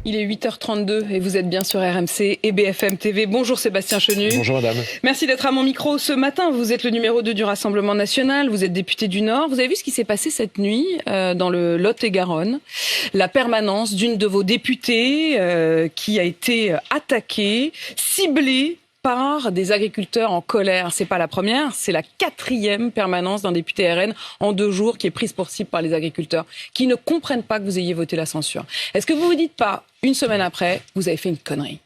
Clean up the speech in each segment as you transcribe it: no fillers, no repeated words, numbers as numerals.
Il est 8h32 et vous êtes bien sur RMC et BFM TV. Bonjour Sébastien Chenu. Bonjour madame. Merci d'être à mon micro ce matin. Vous êtes le numéro 2 du Rassemblement National, vous êtes député du Nord. Vous avez vu ce qui s'est passé cette nuit dans le Lot-et-Garonne. La permanence d'une de vos députées qui a été attaquée, ciblée par des agriculteurs en colère. C'est pas la première, c'est la 4e permanence d'un député RN en 2 jours qui est prise pour cible par les agriculteurs qui ne comprennent pas que vous ayez voté la censure. Est-ce que vous vous dites pas, une semaine après, vous avez fait une connerie ?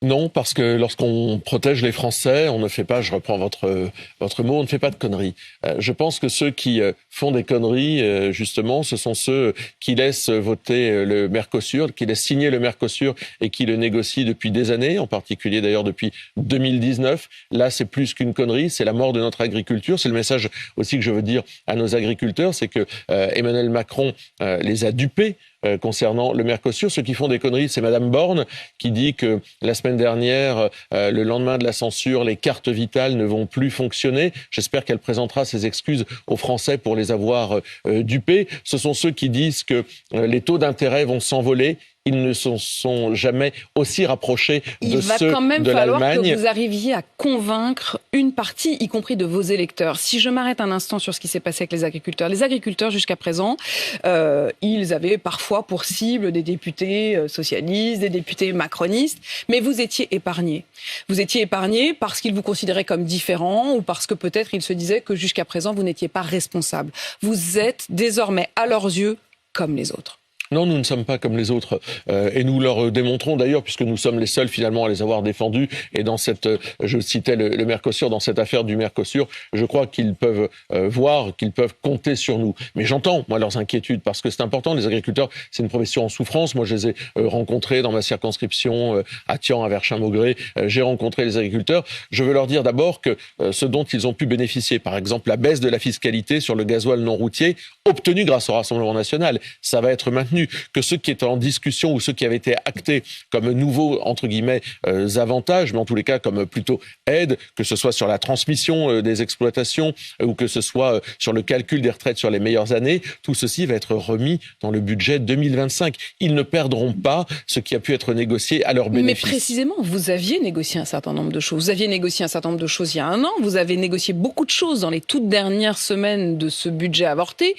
Non, parce que lorsqu'on protège les Français, on ne fait pas, je reprends votre mot, on ne fait pas de conneries. Je pense que ceux qui font des conneries, justement, ce sont ceux qui laissent voter le Mercosur, qui laissent signer le Mercosur et qui le négocient depuis des années, en particulier d'ailleurs depuis 2019. Là, c'est plus qu'une connerie, c'est la mort de notre agriculture. C'est le message aussi que je veux dire à nos agriculteurs, c'est que Emmanuel Macron les a dupés concernant le Mercosur. Ceux qui font des conneries, c'est Madame Borne qui dit que la semaine dernière, le lendemain de la censure, les cartes vitales ne vont plus fonctionner. J'espère qu'elle présentera ses excuses aux Français pour les avoir dupés. Ce sont ceux qui disent que les taux d'intérêt vont s'envoler. Ils ne se sont jamais aussi rapprochés de ceux de l'Allemagne. Il va quand même falloir que vous arriviez à convaincre une partie, y compris de vos électeurs. Si je m'arrête un instant sur ce qui s'est passé avec les agriculteurs jusqu'à présent, ils avaient parfois pour cible des députés socialistes, des députés macronistes, mais vous étiez épargnés. Vous étiez épargnés parce qu'ils vous considéraient comme différents ou parce que peut-être ils se disaient que jusqu'à présent vous n'étiez pas responsable. Vous êtes désormais à leurs yeux comme les autres. Non, nous ne sommes pas comme les autres et nous leur démontrons d'ailleurs, puisque nous sommes les seuls finalement à les avoir défendus. Et dans cette, je citais le Mercosur, dans cette affaire du Mercosur, je crois qu'ils peuvent voir, qu'ils peuvent compter sur nous. Mais j'entends, moi, leurs inquiétudes, parce que c'est important. Les agriculteurs, c'est une profession en souffrance. Moi, je les ai rencontrés dans ma circonscription à Thian, à Verchin-Maugré. J'ai rencontré les agriculteurs. Je veux leur dire d'abord que ce dont ils ont pu bénéficier, par exemple la baisse de la fiscalité sur le gasoil non routier, obtenue grâce au Rassemblement National, ça va être maintenu. Que ceux qui étaient en discussion ou ceux qui avaient été actés comme nouveaux, entre guillemets, avantages, mais en tous les cas comme plutôt aides, que ce soit sur la transmission des exploitations ou que ce soit sur le calcul des retraites sur les meilleures années, tout ceci va être remis dans le budget 2025. Ils ne perdront pas ce qui a pu être négocié à leur bénéfice. Mais précisément, vous aviez négocié un certain nombre de choses. Vous aviez négocié un certain nombre de choses il y a 1 an. Vous avez négocié beaucoup de choses dans les toutes dernières semaines de ce budget avorté.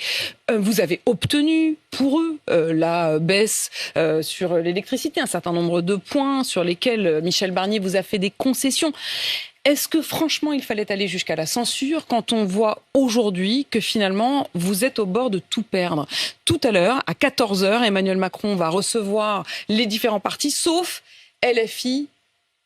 Vous avez obtenu pour eux la baisse sur l'électricité, un certain nombre de points sur lesquels Michel Barnier vous a fait des concessions. Est-ce que franchement il fallait aller jusqu'à la censure quand on voit aujourd'hui que finalement vous êtes au bord de tout perdre ? Tout à l'heure, à 14h, Emmanuel Macron va recevoir les différents partis, sauf LFI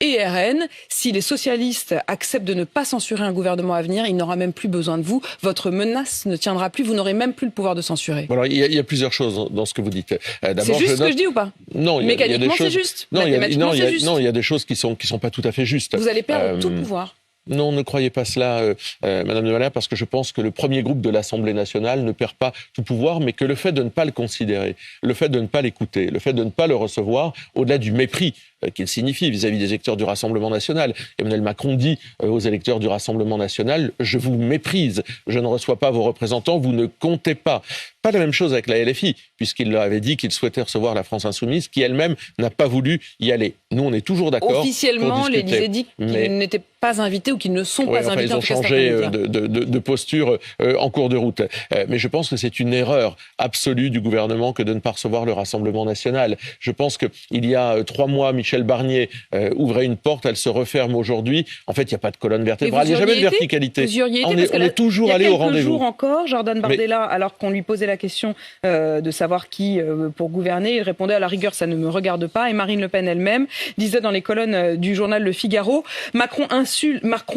et RN. Si les socialistes acceptent de ne pas censurer un gouvernement à venir, il n'aura même plus besoin de vous. Votre menace ne tiendra plus. Vous n'aurez même plus le pouvoir de censurer. Alors, il y a plusieurs choses dans ce que vous dites. D'abord, c'est juste ce que je dis ou pas ? Non, mécaniquement, c'est juste. Non, il y a des choses qui sont pas tout à fait justes. Vous allez perdre tout pouvoir. Non, ne croyez pas cela, Madame de Valère, parce que je pense que le premier groupe de l'Assemblée nationale ne perd pas tout pouvoir, mais que le fait de ne pas le considérer, le fait de ne pas l'écouter, le fait de ne pas le recevoir, au-delà du mépris qu'il signifie vis-à-vis des électeurs du Rassemblement national. Emmanuel Macron dit aux électeurs du Rassemblement national « Je vous méprise, je ne reçois pas vos représentants, vous ne comptez pas ». Pas la même chose avec la LFI, puisqu'il leur avait dit qu'il souhaitait recevoir la France Insoumise, qui elle-même n'a pas voulu y aller. Nous, on est toujours d'accord. Officiellement, l'Élysée dit qu'ils n'étaient pas invités ou qu'ils ne sont pas invités. Ils ont changé de posture en cours de route. Mais je pense que c'est une erreur absolue du gouvernement que de ne pas recevoir le Rassemblement national. Je pense qu'il y a 3 mois, Michel Barnier ouvrait une porte, elle se referme aujourd'hui. En fait, il n'y a pas de colonne vertébrale, il n'y a jamais de verticalité. Vous y auriez été, on est toujours allé au rendez-vous. Il y a quelques jours encore, Jordan Bardella, alors qu'on lui posait la question de savoir qui pour gouverner, il répondait à la rigueur, ça ne me regarde pas. Et Marine Le Pen elle-même disait dans les colonnes du journal Le Figaro, Macron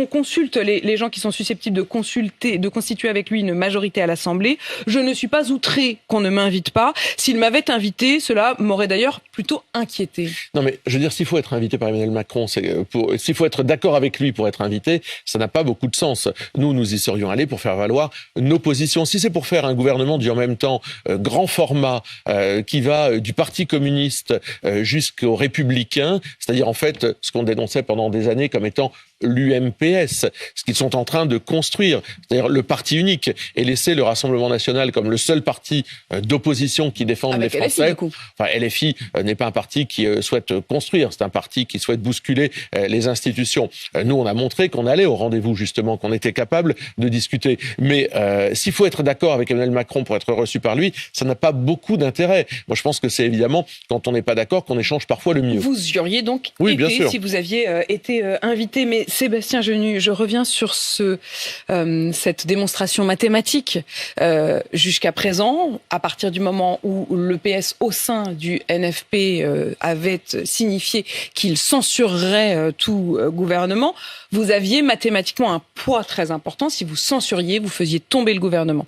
consulte les gens qui sont susceptibles de constituer avec lui une majorité à l'Assemblée. Je ne suis pas outré qu'on ne m'invite pas. S'il m'avait invité, cela m'aurait d'ailleurs plutôt inquiété. Non mais je veux dire, s'il faut être invité par Emmanuel Macron, s'il faut être d'accord avec lui pour être invité, ça n'a pas beaucoup de sens. Nous y serions allés pour faire valoir nos positions. Si c'est pour faire un gouvernement du en même temps grand format qui va du Parti communiste jusqu'aux Républicains, c'est-à-dire en fait ce qu'on dénonçait pendant des années comme étant l'UMPS, ce qu'ils sont en train de construire, c'est-à-dire le parti unique, et laisser le Rassemblement national comme le seul parti d'opposition qui défende les Français. LFI, du coup. Enfin, LFI n'est pas un parti qui souhaite construire, c'est un parti qui souhaite bousculer les institutions. Nous, on a montré qu'on allait au rendez-vous, justement, qu'on était capable de discuter. Mais s'il faut être d'accord avec Emmanuel Macron pour être reçu par lui, ça n'a pas beaucoup d'intérêt. Moi, je pense que c'est évidemment, quand on n'est pas d'accord, qu'on échange parfois le mieux. Vous y auriez donc bien été sûr. si vous aviez été invité. Mais Sébastien Genu, je reviens sur cette démonstration mathématique. Jusqu'à présent, à partir du moment où le PS au sein du NFP avait signifié qu'il censurerait tout gouvernement, vous aviez mathématiquement un poids très important. Si vous censuriez, vous faisiez tomber le gouvernement.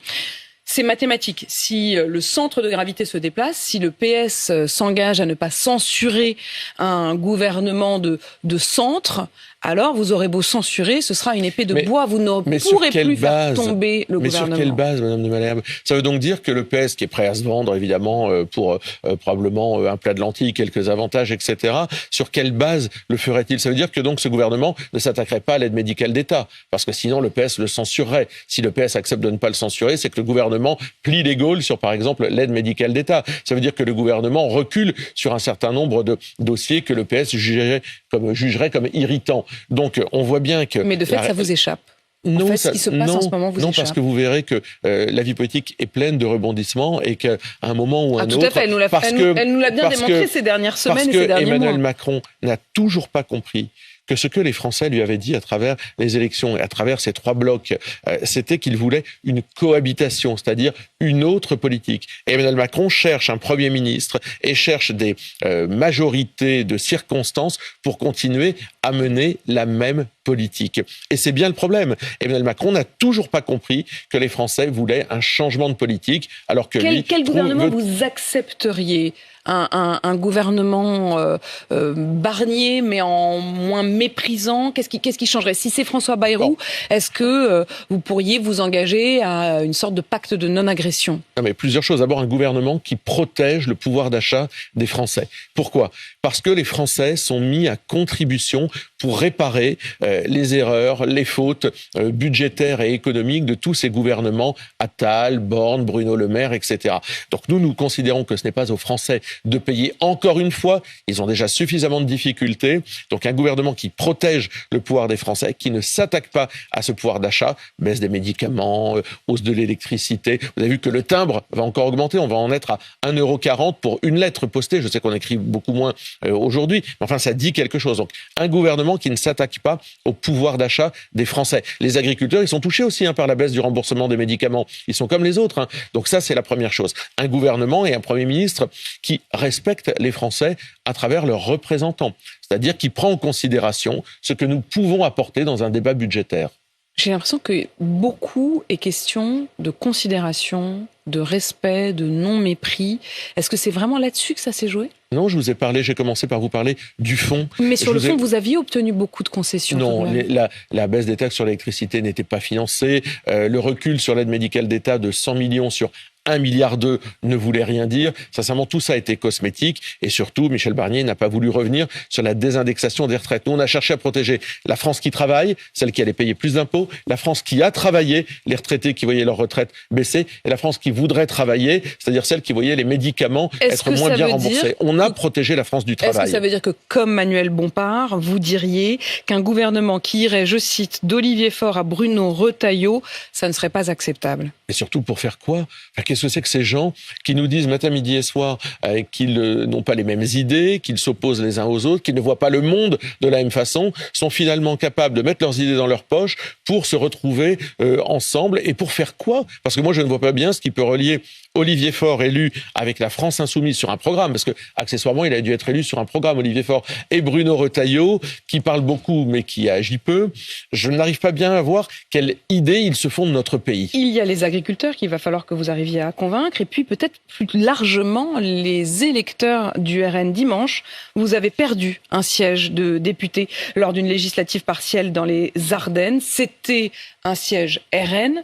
C'est mathématique. Si le centre de gravité se déplace, si le PS s'engage à ne pas censurer un gouvernement de centre, alors vous aurez beau censurer, ce sera une épée de bois. Vous ne pourrez plus faire tomber le gouvernement. Mais sur quelle base, Madame de Malherbe ? Ça veut donc dire que le PS, qui est prêt à se vendre, évidemment, pour probablement un plat de lentilles, quelques avantages, etc., sur quelle base le ferait-il ? Ça veut dire que donc ce gouvernement ne s'attaquerait pas à l'aide médicale d'État, parce que sinon le PS le censurerait. Si le PS accepte de ne pas le censurer, c'est que le gouvernement plie les Gaules sur, par exemple, l'aide médicale d'État. Ça veut dire que le gouvernement recule sur un certain nombre de dossiers que le PS jugerait comme irritants. Donc, on voit bien que... Mais de fait, ça vous échappe. Non, ce qui se passe en ce moment vous échappe. Parce que vous verrez que la vie politique est pleine de rebondissements et qu'à un moment ou un autre... Tout à fait, elle nous l'a bien démontré ces dernières semaines et ces derniers mois. Parce que Emmanuel Macron n'a toujours pas compris que ce que les Français lui avaient dit à travers les élections et à travers ces 3 blocs, c'était qu'il voulait une cohabitation, c'est-à-dire une autre politique. Et Emmanuel Macron cherche un Premier ministre et cherche des majorités de circonstances pour continuer à mener la même politique. Et c'est bien le problème. Emmanuel Macron n'a toujours pas compris que les Français voulaient un changement de politique, alors que quel gouvernement vous accepteriez ? Un gouvernement Barnier, mais en moins méprisant. Qu'est-ce qui changerait ? Si c'est François Bayrou, est-ce que vous pourriez vous engager à une sorte de pacte de non-agression ? Non, mais plusieurs choses. D'abord, un gouvernement qui protège le pouvoir d'achat des Français. Pourquoi ? Parce que les Français sont mis à contribution pour réparer les erreurs, les fautes budgétaires et économiques de tous ces gouvernements, Attal, Borne, Bruno Le Maire, etc. Donc nous considérons que ce n'est pas aux Français de payer encore une fois. Ils ont déjà suffisamment de difficultés. Donc un gouvernement qui protège le pouvoir des Français, qui ne s'attaque pas à ce pouvoir d'achat, baisse des médicaments, hausse de l'électricité. Vous avez vu que le timbre va encore augmenter. On va en être à 1,40 € pour une lettre postée. Je sais qu'on écrit beaucoup moins aujourd'hui, mais enfin ça dit quelque chose. Donc un gouvernement qui ne s'attaque pas au pouvoir d'achat des Français. Les agriculteurs, ils sont touchés aussi par la baisse du remboursement des médicaments. Ils sont comme les autres. Donc ça, c'est la première chose. Un gouvernement et un Premier ministre qui respecte les Français à travers leurs représentants. C'est-à-dire qui prend en considération ce que nous pouvons apporter dans un débat budgétaire. J'ai l'impression que beaucoup est question de considération, de respect, de non-mépris. Est-ce que c'est vraiment là-dessus que ça s'est joué ? Non, j'ai commencé par vous parler du fond. Mais sur le fond, vous aviez obtenu beaucoup de concessions. Non, la baisse des taxes sur l'électricité n'était pas financée. Le recul sur l'aide médicale d'État de 100 millions sur 1,2 milliard ne voulait rien dire. Sincèrement, tout ça a été cosmétique. Et surtout, Michel Barnier n'a pas voulu revenir sur la désindexation des retraites. Nous, on a cherché à protéger la France qui travaille, celle qui allait payer plus d'impôts, la France qui a travaillé, les retraités qui voyaient leur retraite baisser, et la France qui voudrait travailler, c'est-à-dire celle qui voyait les médicaments être moins bien remboursés. On a protégé la France du travail. Est-ce que ça veut dire que, comme Manuel Bompard, vous diriez qu'un gouvernement qui irait, je cite, d'Olivier Faure à Bruno Retailleau, ça ne serait pas acceptable ? Et surtout, pour faire quoi ? Qu'est-ce que c'est que ces gens qui nous disent matin, midi et soir qu'ils n'ont pas les mêmes idées, qu'ils s'opposent les uns aux autres, qu'ils ne voient pas le monde de la même façon, sont finalement capables de mettre leurs idées dans leur poche pour se retrouver ensemble. Et pour faire quoi ? Parce que moi, je ne vois pas bien ce qui peut relier Olivier Faure élu avec la France Insoumise sur un programme, parce que accessoirement, il a dû être élu sur un programme, Olivier Faure, et Bruno Retailleau, qui parle beaucoup mais qui agit peu. Je n'arrive pas bien à voir quelle idée ils se font de notre pays. Il y a les agriculteurs qu'il va falloir que vous arriviez à convaincre, et puis peut-être plus largement les électeurs du RN. Dimanche, vous avez perdu un siège de député lors d'une législative partielle dans les Ardennes. C'était un siège RN.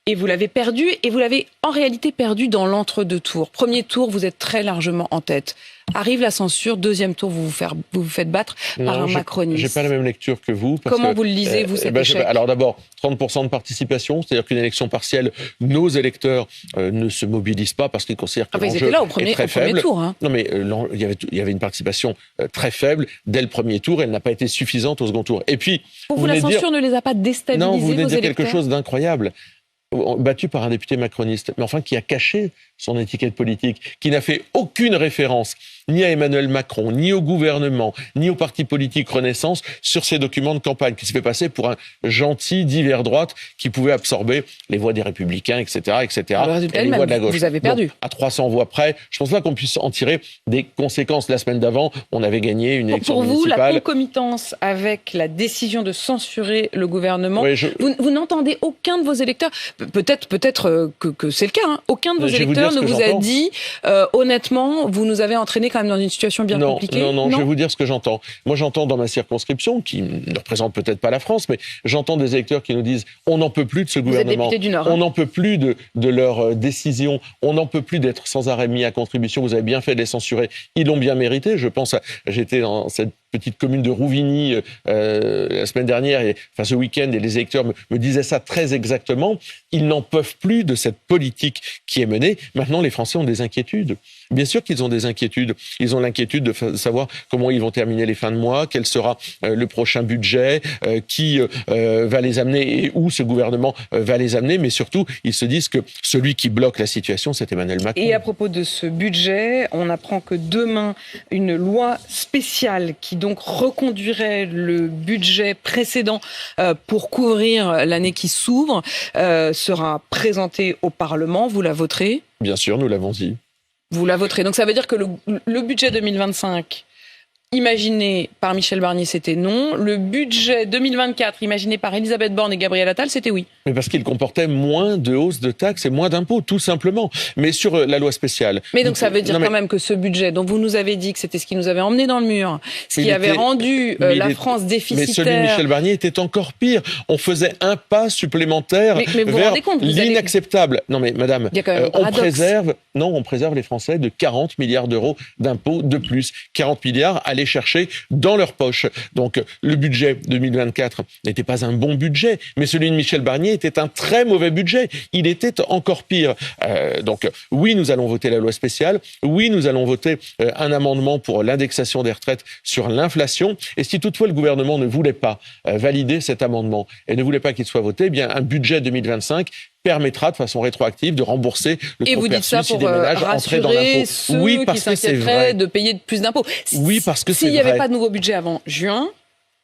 Et vous l'avez perdu, et vous l'avez en réalité perdu dans l'entre-deux tours. Premier tour, vous êtes très largement en tête, Arrive la censure, deuxième tour, vous vous faites battre par un macroniste. J'ai pas la même lecture que vous. Comment vous le lisez, vous, cet échec ? Alors d'abord, 30% de participation, c'est-à-dire qu'une élection partielle, nos électeurs ne se mobilisent pas parce qu'ils considèrent que l'enjeu est très faible. Tour, hein. Non, mais il y avait une participation très faible dès le premier tour. Elle n'a pas été suffisante au second tour. Et puis, pour vous, la censure ne les a pas déstabilisés, non, vous venez vos dire électeurs ? Quelque chose d'incroyable. Battu par un député macroniste, mais enfin qui a caché son étiquette politique, qui n'a fait aucune référence ni à Emmanuel Macron, ni au gouvernement, ni au parti politique Renaissance sur ses documents de campagne, qui se fait passer pour un gentil d'hiver droite qui pouvait absorber les voix des Républicains, etc., etc., et les voix de la gauche. Vous avez perdu. Donc, à 300 voix près, je pense pas qu'on puisse en tirer des conséquences. La semaine d'avant, on avait gagné une élection municipale. Pour vous, la concomitance avec la décision de censurer le gouvernement, vous n'entendez aucun de vos électeurs, peut-être que c'est le cas, hein. Aucun de vos électeurs ne vous a dit, honnêtement, vous nous avez entraînés quand même dans une situation bien compliquée. Non, je vais vous dire ce que j'entends. Moi, j'entends dans ma circonscription, qui ne représente peut-être pas la France, mais j'entends des électeurs qui nous disent « on n'en peut plus de ce gouvernement, député du Nord, hein. On n'en peut plus de leurs décisions, on n'en peut plus d'être sans arrêt mis à contribution, vous avez bien fait de les censurer, ils l'ont bien mérité ». J'étais dans cette petite commune de Rouvigny la semaine dernière, ce week-end, et les électeurs me disaient ça très exactement. Ils n'en peuvent plus de cette politique qui est menée. Maintenant, les Français ont des inquiétudes. Bien sûr qu'ils ont des inquiétudes. Ils ont l'inquiétude de savoir comment ils vont terminer les fins de mois, quel sera le prochain budget, qui va les amener et où ce gouvernement va les amener. Mais surtout, ils se disent que celui qui bloque la situation, c'est Emmanuel Macron. Et à propos de ce budget, on apprend que demain, une loi spéciale qui donc reconduirait le budget précédent pour couvrir l'année qui s'ouvre sera présentée au Parlement. Vous la voterez ? Bien sûr, nous l'avons dit. Vous la voterez. Donc ça veut dire que le budget 2025, imaginé par Michel Barnier, c'était non. Le budget 2024, imaginé par Elisabeth Borne et Gabriel Attal, c'était oui. Mais parce qu'il comportait moins de hausses de taxes et moins d'impôts, tout simplement. Mais sur la loi spéciale... Mais donc ça veut dire quand même que ce budget dont vous nous avez dit que c'était ce qui nous avait emmené dans le mur, ce qui avait rendu la France déficitaire... Mais celui de Michel Barnier était encore pire. On faisait un pas supplémentaire vers l'inacceptable. Non mais madame, on préserve les Français de 40 milliards d'euros d'impôts de plus. 40 milliards à aller chercher dans leur poche. Donc le budget 2024 n'était pas un bon budget, mais celui de Michel Barnier était un très mauvais budget. Il était encore pire. Donc oui, nous allons voter la loi spéciale. Oui, nous allons voter un amendement pour l'indexation des retraites sur l'inflation. Et si toutefois le gouvernement ne voulait pas valider cet amendement et ne voulait pas qu'il soit voté, eh bien un budget 2025 permettra de façon rétroactive de rembourser le trop perçu si des ménages entraient dans l'impôt. Oui, parce que c'est vrai. De payer plus d'impôts. Oui, parce que c'est vrai. S'il n'y avait pas de nouveau budget avant juin,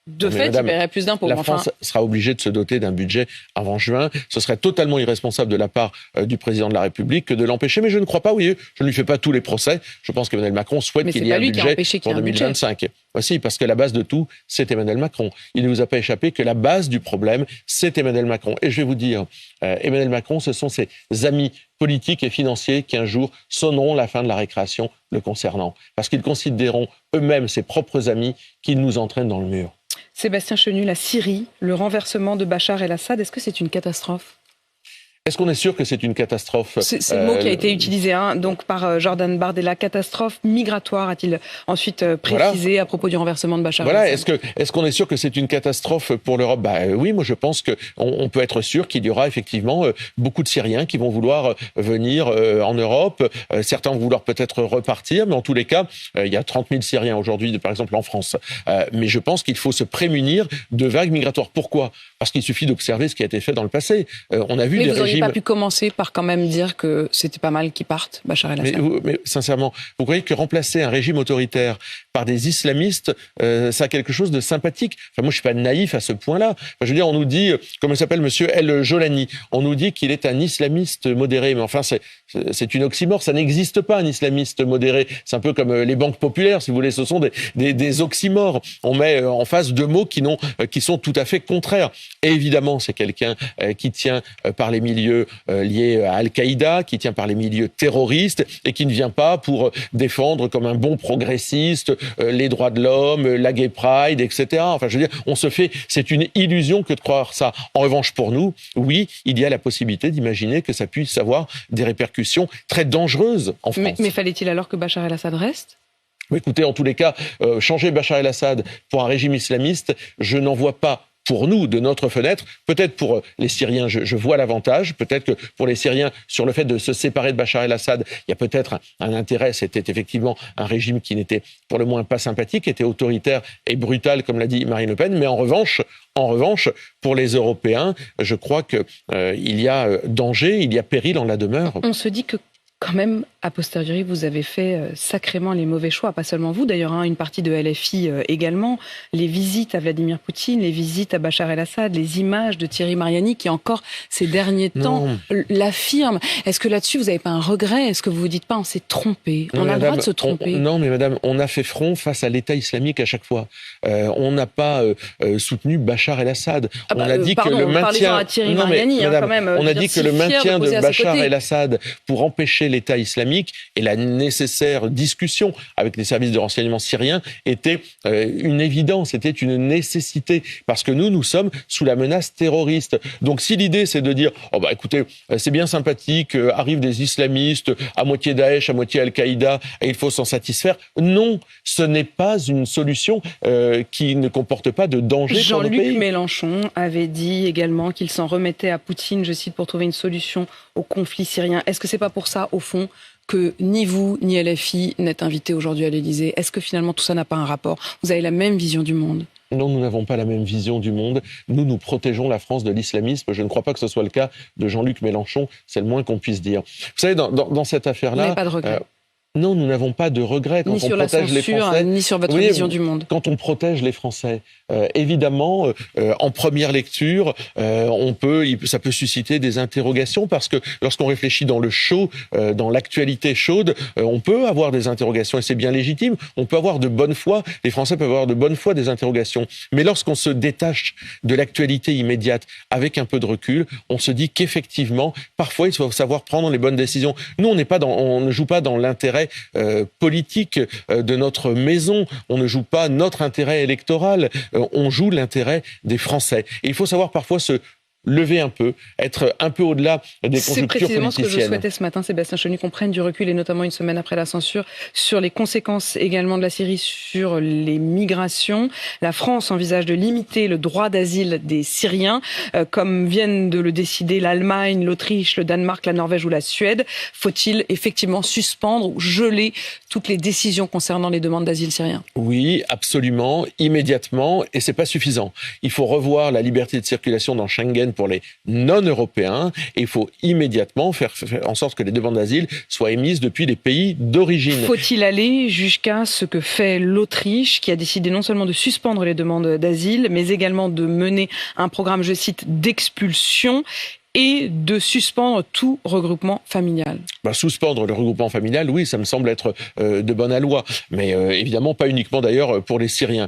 de fait, il paierait plus d'impôts. La France sera obligée de se doter d'un budget avant juin. Ce serait totalement irresponsable de la part du président de la République que de l'empêcher. Mais je ne crois pas, oui, je ne lui fais pas tous les procès. Je pense qu'Emmanuel Macron souhaite qu'il y ait un budget pour 2025. Voici, parce que la base de tout, c'est Emmanuel Macron. Il ne vous a pas échappé que la base du problème, c'est Emmanuel Macron. Et je vais vous dire, Emmanuel Macron, ce sont ses amis politiques et financiers qui un jour sonneront la fin de la récréation le concernant. Parce qu'ils considéreront eux-mêmes, ses propres amis, qu'ils nous entraînent dans le mur. Sébastien Chenu, la Syrie, le renversement de Bachar el-Assad, est-ce que c'est une catastrophe ? Est-ce qu'on est sûr que c'est une catastrophe ? C'est le mot qui a été utilisé donc par Jordan Bardella. Catastrophe migratoire, a-t-il ensuite précisé à propos du renversement de Bachar el-Assad. Est-ce qu'on est sûr que c'est une catastrophe pour l'Europe ? Oui, moi je pense qu'on peut être sûr qu'il y aura effectivement beaucoup de Syriens qui vont vouloir venir en Europe. Certains vont vouloir peut-être repartir, mais en tous les cas, il y a 30 000 Syriens aujourd'hui, par exemple en France. Mais je pense qu'il faut se prémunir de vagues migratoires. Pourquoi ? Parce qu'il suffit d'observer ce qui a été fait dans le passé. On a vu des régimes... pas pu commencer par quand même dire que c'était pas mal qu'ils partent, Bachar el-Assad. Mais sincèrement, vous croyez que remplacer un régime autoritaire par des islamistes, ça a quelque chose de sympathique ? Enfin, moi, je suis pas naïf à ce point-là. Enfin, je veux dire, on nous dit, comment il s'appelle, monsieur El Jolani, on nous dit qu'il est un islamiste modéré. Mais enfin, c'est une oxymore. Ça n'existe pas, un islamiste modéré. C'est un peu comme les banques populaires, si vous voulez. Ce sont des oxymores. On met en face deux mots qui sont tout à fait contraires. Et évidemment, c'est quelqu'un qui tient par les milieux liés à Al-Qaïda, qui tient par les milieux terroristes et qui ne vient pas pour défendre comme un bon progressiste les droits de l'homme, la gay pride, etc. Enfin, je veux dire, c'est une illusion que de croire ça. En revanche, pour nous, oui, il y a la possibilité d'imaginer que ça puisse avoir des répercussions très dangereuses en France. Mais fallait-il alors que Bachar el-Assad reste ? Écoutez, en tous les cas, changer Bachar el-Assad pour un régime islamiste, je n'en vois pas pour nous, de notre fenêtre. Peut-être pour les Syriens, je vois l'avantage. Peut-être que pour les Syriens, sur le fait de se séparer de Bachar el-Assad, il y a peut-être un intérêt. C'était effectivement un régime qui n'était pour le moins pas sympathique, qui était autoritaire et brutal, comme l'a dit Marine Le Pen. Mais en revanche, pour les Européens, je crois qu'il y a danger, il y a péril en la demeure. On se dit que quand même, a posteriori, vous avez fait sacrément les mauvais choix, pas seulement vous d'ailleurs, une partie de LFI également, les visites à Vladimir Poutine, les visites à Bachar el-Assad, les images de Thierry Mariani qui encore ces derniers temps l'affirment. Est-ce que là-dessus vous n'avez pas un regret? Est-ce que vous vous dites pas on s'est trompé? On a le droit de se tromper. Non mais madame, on a fait front face à l'État islamique à chaque fois. On n'a pas soutenu Bachar el-Assad. On a dit que le maintien... on a dit que le maintien de Bachar el-Assad pour empêcher l'État islamique et la nécessaire discussion avec les services de renseignement syriens était une évidence, était une nécessité, parce que nous sommes sous la menace terroriste. Donc si l'idée c'est de dire, écoutez, c'est bien sympathique, arrivent des islamistes, à moitié Daesh, à moitié Al-Qaïda, et il faut s'en satisfaire, non, ce n'est pas une solution qui ne comporte pas de danger pour le pays. Jean-Luc Mélenchon avait dit également qu'il s'en remettait à Poutine, je cite, pour trouver une solution au conflit syrien. Est-ce que c'est pas pour ça, au fond, que ni vous, ni LFI n'êtes invités aujourd'hui à l'Élysée? Est-ce que finalement tout ça n'a pas un rapport? Vous avez la même vision du monde? Non, nous n'avons pas la même vision du monde. Nous protégeons la France de l'islamisme. Je ne crois pas que ce soit le cas de Jean-Luc Mélenchon. C'est le moins qu'on puisse dire. Vous savez, dans cette affaire-là... Vous n'avez pas de regret? Non, nous n'avons pas de regrets quand ni sur la censure, ni sur votre vision du monde. Quand on protège les Français, évidemment, en première lecture, ça peut susciter des interrogations, parce que lorsqu'on réfléchit dans le chaud, dans l'actualité chaude, on peut avoir des interrogations et c'est bien légitime. On peut avoir de bonne foi, les Français peuvent avoir de bonne foi des interrogations. Mais lorsqu'on se détache de l'actualité immédiate avec un peu de recul, on se dit qu'effectivement, parfois, il faut savoir prendre les bonnes décisions. Nous, on ne joue pas dans l'intérêt politique de notre maison. On ne joue pas notre intérêt électoral. On joue l'intérêt des Français. Et il faut savoir parfois se lever un peu, être un peu au-delà des conjonctures politiciennes. C'est précisément ce que je souhaitais ce matin, Sébastien Chenu, qu'on prenne du recul, et notamment une semaine après la censure, sur les conséquences également de la Syrie sur les migrations. La France envisage de limiter le droit d'asile des Syriens, comme viennent de le décider l'Allemagne, l'Autriche, le Danemark, la Norvège ou la Suède. Faut-il effectivement suspendre ou geler toutes les décisions concernant les demandes d'asile syriens? Oui, absolument, immédiatement, et c'est pas suffisant. Il faut revoir la liberté de circulation dans Schengen pour les non-européens, et il faut immédiatement faire en sorte que les demandes d'asile soient émises depuis les pays d'origine. Faut-il aller jusqu'à ce que fait l'Autriche, qui a décidé non seulement de suspendre les demandes d'asile, mais également de mener un programme, je cite, d'expulsion et de suspendre tout regroupement familial? Suspendre le regroupement familial, oui, ça me semble être de bonne loi. Mais évidemment, pas uniquement d'ailleurs pour les Syriens.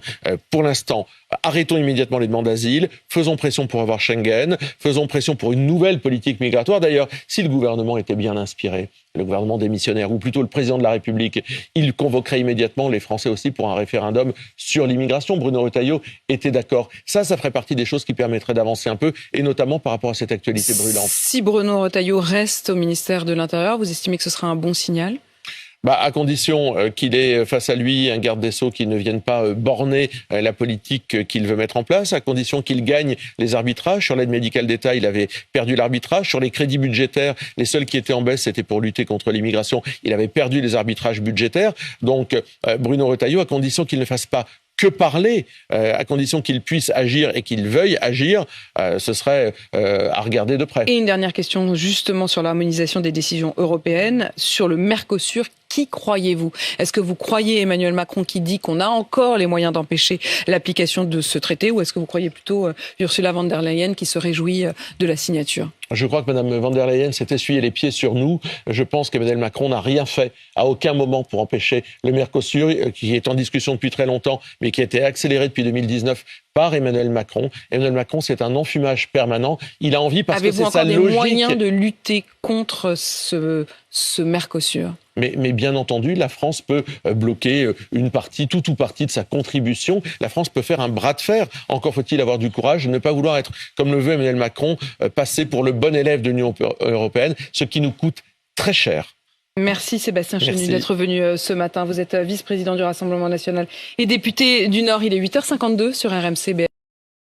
Pour l'instant, arrêtons immédiatement les demandes d'asile, faisons pression pour avoir Schengen, faisons pression pour une nouvelle politique migratoire. D'ailleurs, si le gouvernement était bien inspiré, le gouvernement démissionnaire, ou plutôt le président de la République, il convoquerait immédiatement les Français aussi pour un référendum sur l'immigration. Bruno Retailleau était d'accord. Ça ferait partie des choses qui permettraient d'avancer un peu, et notamment par rapport à cette actualité brûlante. Si Bruno Retailleau reste au ministère de l'Intérieur, vous estimez que ce sera un bon signal ? À condition qu'il ait face à lui un garde des Sceaux qui ne vienne pas borner la politique qu'il veut mettre en place, à condition qu'il gagne les arbitrages. Sur l'aide médicale d'État, il avait perdu l'arbitrage. Sur les crédits budgétaires, les seuls qui étaient en baisse, c'était pour lutter contre l'immigration. Il avait perdu les arbitrages budgétaires. Donc, Bruno Retailleau, à condition qu'il ne fasse pas que parler, à condition qu'il puisse agir et qu'il veuille agir, ce serait à regarder de près. Et une dernière question justement sur l'harmonisation des décisions européennes, sur le Mercosur. Qui croyez-vous? Est-ce que vous croyez Emmanuel Macron qui dit qu'on a encore les moyens d'empêcher l'application de ce traité, ou est-ce que vous croyez plutôt Ursula von der Leyen qui se réjouit de la signature? Je crois que Mme von der Leyen s'est essuyé les pieds sur nous. Je pense qu'Emmanuel Macron n'a rien fait à aucun moment pour empêcher le Mercosur, qui est en discussion depuis très longtemps, mais qui a été accéléré depuis 2019 par Emmanuel Macron. Emmanuel Macron, c'est un enfumage permanent. Il a envie, parce que c'est sa logique... Avez-vous encore des moyens de lutter contre ce Mercosur? Mais bien entendu, la France peut bloquer une partie, tout ou partie de sa contribution. La France peut faire un bras de fer. Encore faut-il avoir du courage, ne pas vouloir être, comme le veut Emmanuel Macron, passer pour le bon élève de l'Union européenne, ce qui nous coûte très cher. Merci Sébastien Chenu Merci. d'être venu ce matin. Vous êtes vice-président du Rassemblement national et député du Nord. Il est 8h52 sur RMC.